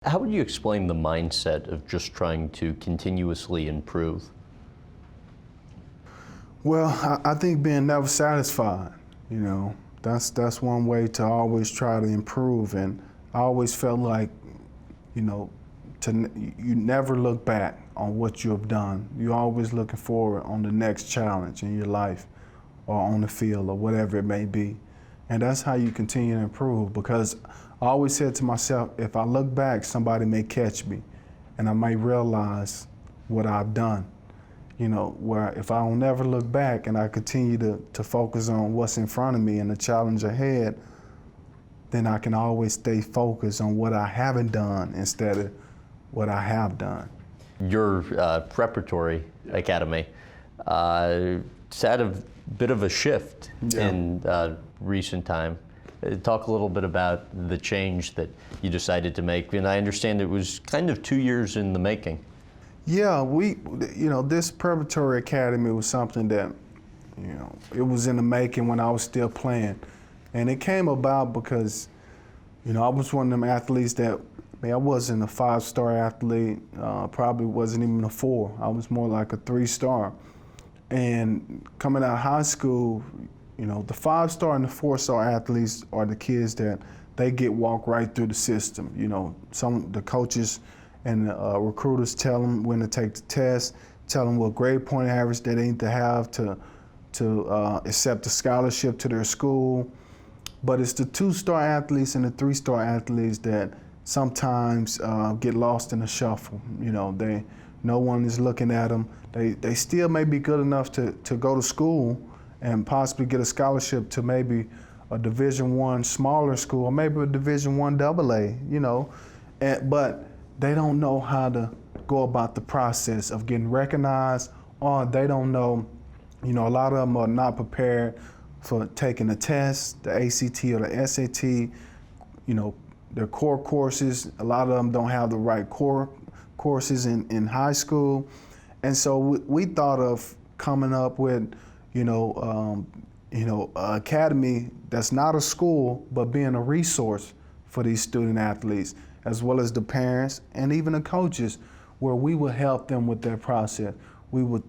How would you explain the mindset of just trying to continuously improve? Well, I think being never satisfied, that's one way to always try to improve. And I always felt like, you never look back on what you have done. You're always looking forward on the next challenge in your life or on the field or whatever it may be. And that's how you continue to improve, because I always said to myself, if I look back, somebody may catch me and I might realize what I've done. Where if I don't never look back and I continue to focus on what's in front of me and the challenge ahead, then I can always stay focused on what I haven't done instead of what I have done. Your preparatory academy, it's had a bit of a shift in recent time. Talk a little bit about the change that you decided to make. And I understand it was kind of 2 years in the making. Yeah, this preparatory academy was something that, it was in the making when I was still playing. And it came about because, I was one of them athletes that, I wasn't a 5-star athlete, probably wasn't even a 4. I was more like a 3-star. And coming out of high school, the 5-star and the 4-star athletes are the kids that they get walked right through the system. Some the coaches and recruiters tell them when to take the test, tell them what grade point average they need to have to accept a scholarship to their school. But it's the 2-star athletes and the 3-star athletes that sometimes get lost in the shuffle. No one is looking at them. They still may be good enough to go to school and possibly get a scholarship to maybe a Division I smaller school, or maybe a Division I AA, but they don't know how to go about the process of getting recognized, or they don't know, a lot of them are not prepared for taking the test, the ACT or the SAT, their core courses. A lot of them don't have the right core courses in high school. And so we thought of coming up with, an academy that's not a school, but being a resource for these student athletes, as well as the parents and even the coaches, where we would help them with their process. We would,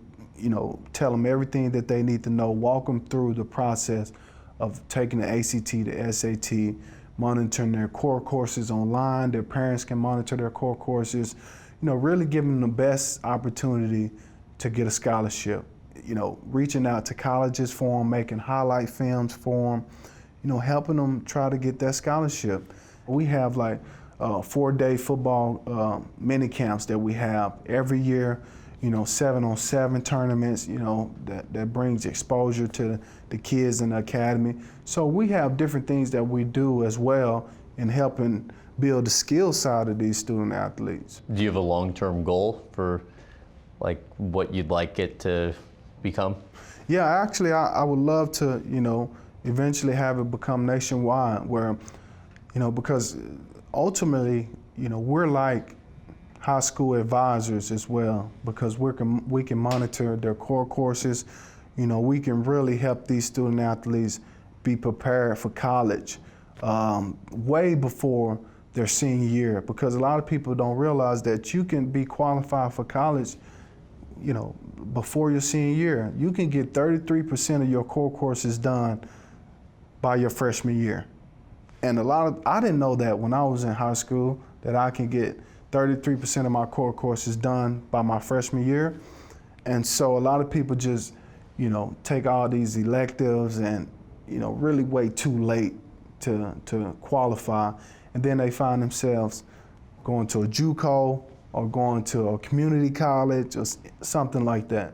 tell them everything that they need to know, walk them through the process of taking the ACT, the SAT, monitoring their core courses online. Their parents can monitor their core courses, really giving them the best opportunity to get a scholarship. Reaching out to colleges for them, making highlight films for them, helping them try to get that scholarship. We have like 4-day football mini camps that we have every year, 7-on-7 tournaments, that brings exposure to the kids in the academy. So we have different things that we do as well in helping build the skill side of these student athletes. Do you have a long-term goal for like what you'd like it to become? Yeah, actually, I would love to, eventually have it become nationwide, where, because ultimately, we're like high school advisors as well, because we can monitor their core courses. We can really help these student athletes be prepared for college way before their senior year, because a lot of people don't realize that you can be qualified for college, before your senior year. You can get 33% of your core courses done by your freshman year. And I didn't know that when I was in high school, that I can get 33% of my core courses done by my freshman year. And so a lot of people just, take all these electives and, really wait too late to qualify. And then they find themselves going to a JUCO or going to a community college or something like that.